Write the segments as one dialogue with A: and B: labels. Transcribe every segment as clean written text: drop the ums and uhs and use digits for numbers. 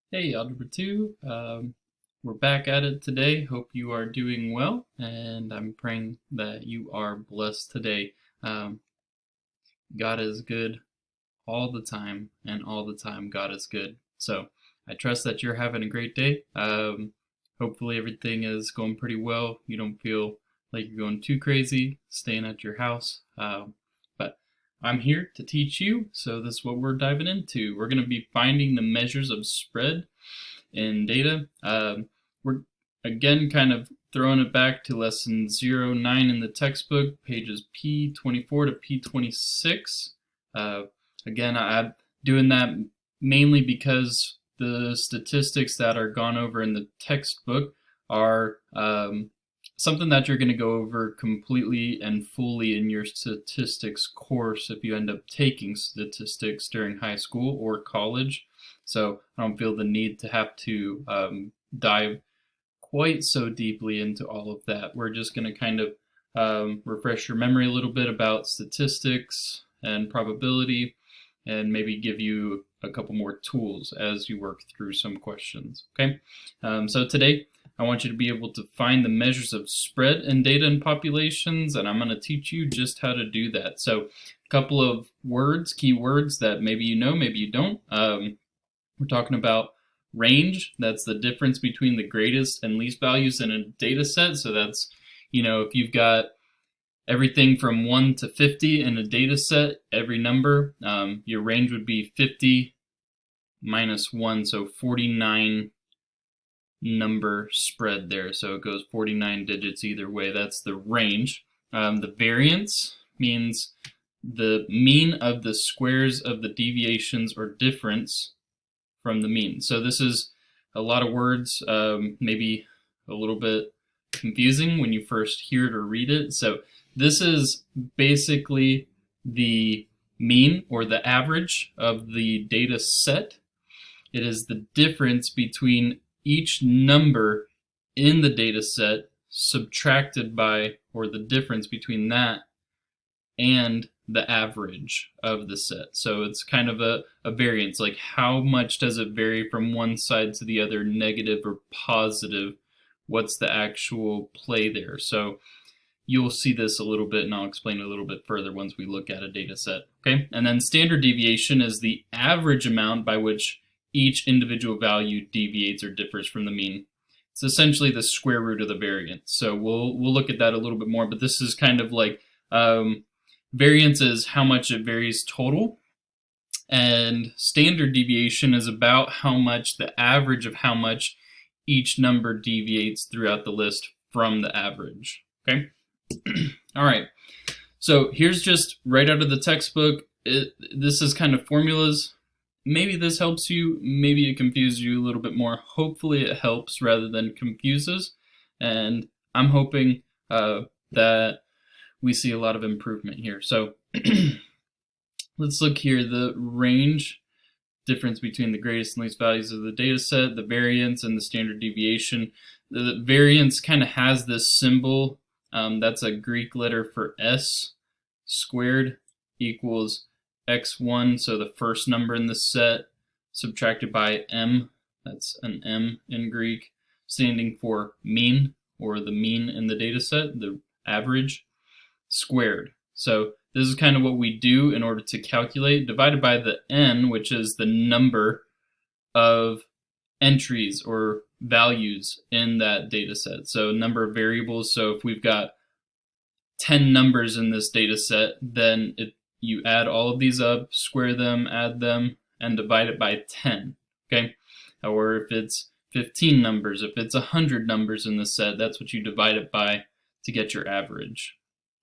A: Hey, Algebra 2. We're back at it today. Hope you are doing well, and I'm praying that you are blessed today. Um, God is good all the time, and all the time God is good. So I trust that you're having a great day. Hopefully everything is going pretty well. You don't feel like you're going too crazy staying at your house. But I'm here to teach you, so this is what we're diving into. We're going to be finding the measures of spread in data. We're again kind of throwing it back to lesson 09 in the textbook, pages P24 to P26. Again, I'm doing that mainly because the statistics that are gone over in the textbook are something that you're going to go over completely and fully in your statistics course if you end up taking statistics during high school or college. So I don't feel the need to have to dive quite so deeply into all of that. We're just going to kind of refresh your memory a little bit about statistics and probability, and maybe give you a couple more tools as you work through some questions. Okay, so today I want you to be able to find the measures of spread in data and populations, and I'm going to teach you just how to do that. So a couple of words, key words that maybe you know, maybe you don't. We're talking about range. That's the difference between the greatest and least values in a data set. So that's, if you've got everything from 1 to 50 in a data set, every number, your range would be 50 minus 1, so 49 number spread there. So it goes 49 digits either way. That's the range. The variance means the mean of the squares of the deviations or difference from the mean. So this is a lot of words, maybe a little bit confusing when you first hear it or read it. So this is basically the mean or the average of the data set. It is the difference between each number in the data set subtracted by, or the difference between that and the average of the set. So it's kind of a variance, like how much does it vary from one side to the other, negative or positive? What's the actual play there? So you'll see this a little bit, and I'll explain a little bit further once we look at a data set. Okay, and then standard deviation is the average amount by which each individual value deviates or differs from the mean. It's essentially the square root of the variance. So we'll look at that a little bit more, but this is kind of like variance is how much it varies total, and standard deviation is about how much the average of how much each number deviates throughout the list from the average. Okay. All right. So here's just right out of the textbook. This is kind of formulas. Maybe this helps you. Maybe it confuses you a little bit more. Hopefully it helps rather than confuses. And I'm hoping that we see a lot of improvement here. So let's look here. The range, difference between the greatest and least values of the data set, the variance, and the standard deviation. The variance kind of has this symbol. That's a Greek letter for S squared equals x1, so the first number in the set, subtracted by m, that's an m in Greek, standing for mean, or the mean in the data set, the average, squared. So this is kind of what we do in order to calculate, divided by the n, which is the number of entries or values in that data set. So number of variables. So if we've got 10 numbers in this data set, then you add all of these up, square them, add them, and divide it by 10. Okay? Or if it's 15 numbers, if it's 100 numbers in the set, that's what you divide it by to get your average.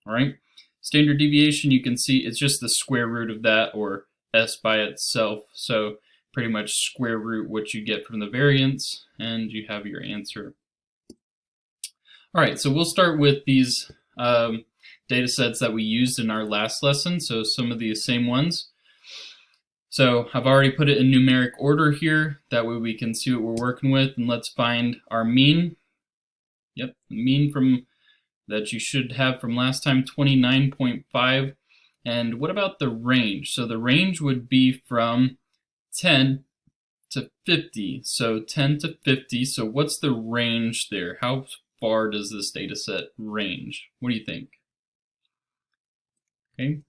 A: All right? Standard deviation, you can see it's just the square root of that, or S by itself. So pretty much square root what you get from the variance, and you have your answer. All right, so we'll start with these data sets that we used in our last lesson, so some of the same ones. So I've already put it in numeric order here, that way we can see what we're working with, and let's find our mean. Yep, the mean from that you should have from last time, 29.5. And what about the range? So the range would be from 10 to 50. So 10 to 50. So what's the range there? How far does this data set range? What do you think? Okay.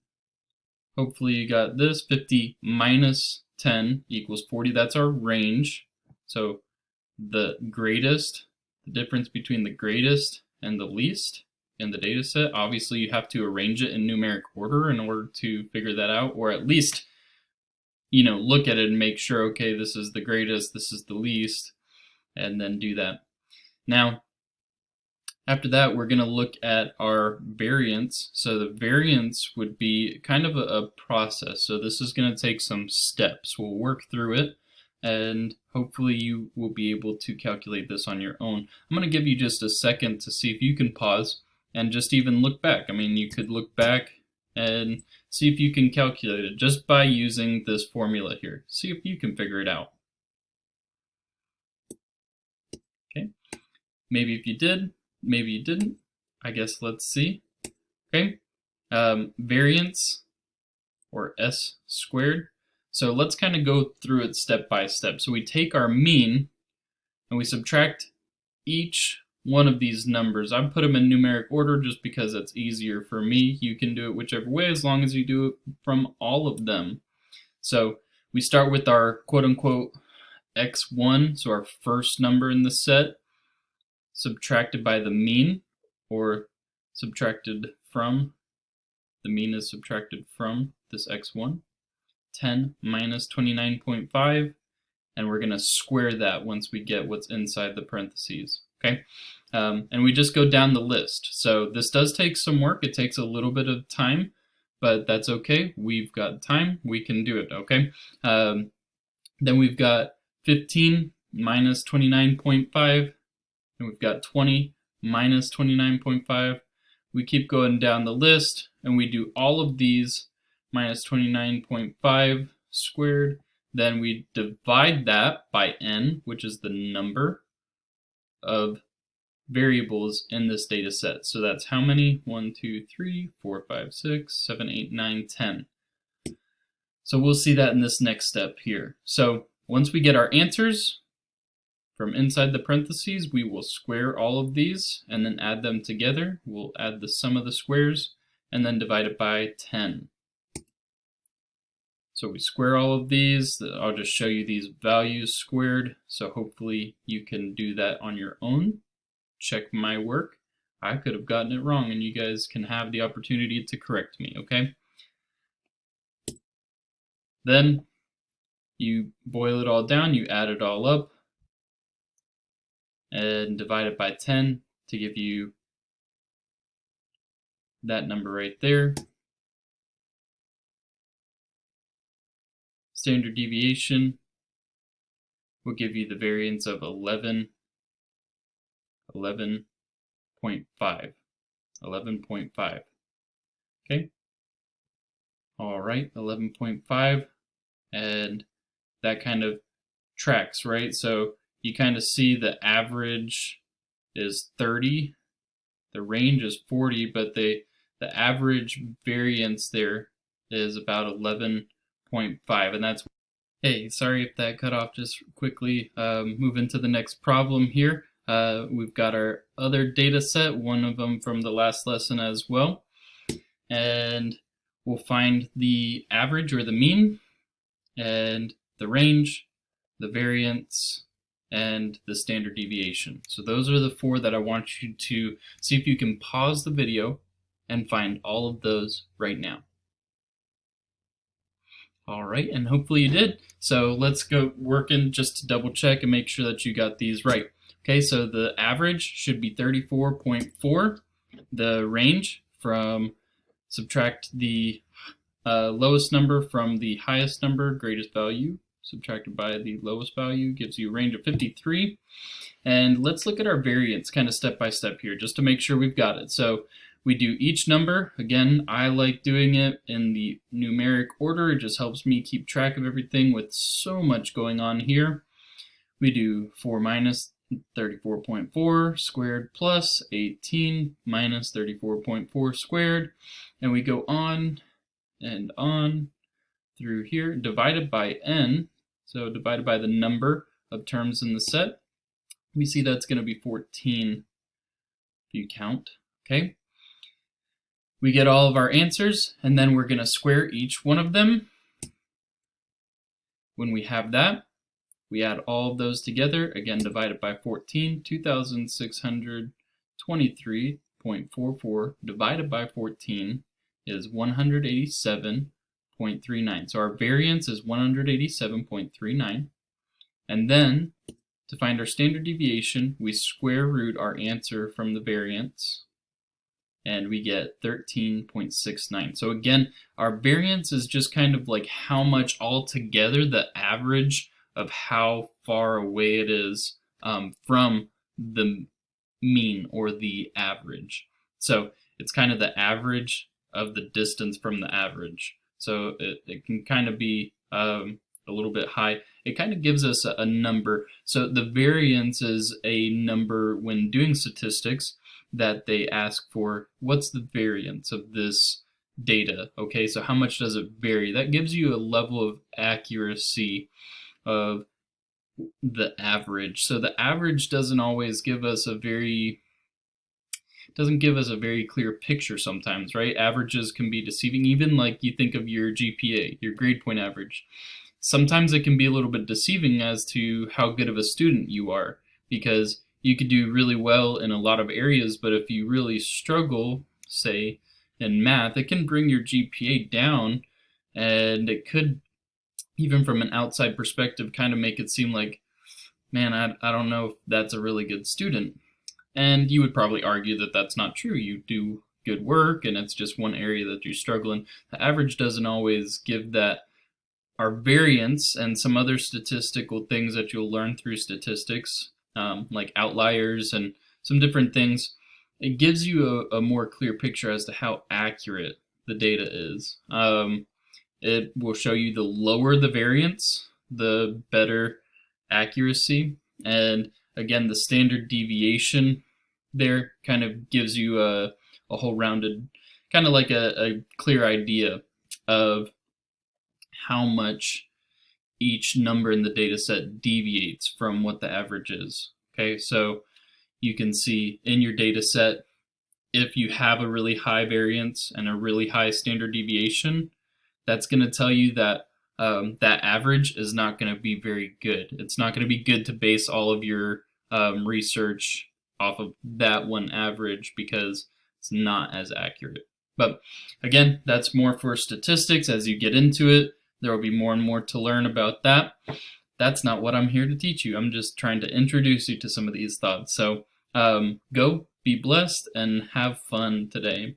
A: Hopefully you got this. 50 minus 10 equals 40. That's our range. So the greatest, the difference between the greatest and the least in the data set, obviously you have to arrange it in numeric order in order to figure that out, or at least, look at it and make sure, okay, this is the greatest, this is the least, and then do that. Now, after that, we're going to look at our variance. So the variance would be kind of a process. So this is going to take some steps. We'll work through it, and hopefully you will be able to calculate this on your own. I'm going to give you just a second to see if you can pause and just even look back. I mean, you could look back and see if you can calculate it just by using this formula here. See if you can figure it out. Okay, maybe if you did, maybe you didn't. I guess let's see. Okay, variance, or S squared. So let's kind of go through it step by step. So we take our mean and we subtract each one of these numbers. I put them in numeric order just because that's easier for me. You can do it whichever way as long as you do it from all of them. So we start with our quote-unquote x1, so our first number in the set, subtracted by the mean, or subtracted from, the mean is subtracted from this x1, 10 minus 29.5, and we're going to square that once we get what's inside the parentheses. Okay, and we just go down the list. So this does take some work. It takes a little bit of time, but that's okay. We've got time. We can do it, okay? Then we've got 15 minus 29.5, and we've got 20 minus 29.5. We keep going down the list, and we do all of these minus 29.5 squared. Then we divide that by n, which is the number of variables in this data set. So that's how many? 1, 2, 3, 4, 5, 6, 7, 8, 9, 10. So we'll see that in this next step here. So once we get our answers from inside the parentheses, we will square all of these and then add them together. We'll add the sum of the squares and then divide it by 10. So we square all of these. I'll just show you these values squared. So hopefully you can do that on your own. Check my work. I could have gotten it wrong, and you guys can have the opportunity to correct me, okay? Then you boil it all down, you add it all up, and divide it by 10 to give you that number right there. Standard deviation will give you the variance of 11.5. 11.5. Okay? Alright, 11.5. And that kind of tracks, right? So you kind of see the average is 30. The range is 40, but the average variance there is about 11.5, and that's, hey, sorry if that cut off just quickly. Move into the next problem here. We've got our other data set, one of them from the last lesson as well, and we'll find the average or the mean, and the range, the variance, and the standard deviation. So those are the four that I want you to see if you can pause the video and find all of those right now. All right, and hopefully you did. So let's go working just to double check and make sure that you got these right. Okay, so the average should be 34.4. The range from, subtract the lowest number from the highest number, greatest value, subtracted by the lowest value, gives you a range of 53. And let's look at our variance kind of step by step here, just to make sure we've got it. So we do each number. Again, I like doing it in the numeric order. It just helps me keep track of everything with so much going on here. We do 4 minus 34.4 squared plus 18 minus 34.4 squared. And we go on and on through here, divided by n. So divided by the number of terms in the set, we see that's going to be 14 if you count. Okay. We get all of our answers, and then we're going to square each one of them. When we have that, we add all of those together, again divided by 14, 2,623.44 divided by 14 is 187.39. So our variance is 187.39. And then, to find our standard deviation, we square root our answer from the variance, and we get 13.69. So again, our variance is just kind of like how much altogether the average of how far away it is from the mean or the average. So it's kind of the average of the distance from the average. So it can kind of be a little bit high. It kind of gives us a number. So the variance is a number when doing statistics that they ask for. What's the variance of this data? Okay, so how much does it vary? That gives you a level of accuracy of the average. So the average doesn't always give us a very clear picture sometimes, right? Averages can be deceiving. Even like you think of your GPA, your grade point average. Sometimes it can be a little bit deceiving as to how good of a student you are, because you could do really well in a lot of areas, but if you really struggle, say, in math, it can bring your GPA down, and it could, even from an outside perspective, kind of make it seem like, man, I don't know if that's a really good student. And you would probably argue that that's not true. You do good work, and it's just one area that you struggle in. The average doesn't always give that. Our variance and some other statistical things that you'll learn through statistics, like outliers and some different things, it gives you a more clear picture as to how accurate the data is. It will show you the lower the variance, the better accuracy. And again, the standard deviation there kind of gives you a whole rounded, kind of like a clear idea of how much each number in the data set deviates from what the average is. Okay, so you can see in your data set, if you have a really high variance and a really high standard deviation, that's going to tell you that that average is not going to be very good. It's not going to be good to base all of your research off of that one average, because it's not as accurate. But again, that's more for statistics. As you get into it, there will be more and more to learn about that. That's not what I'm here to teach you. I'm just trying to introduce you to some of these thoughts. So go, be blessed, and have fun today.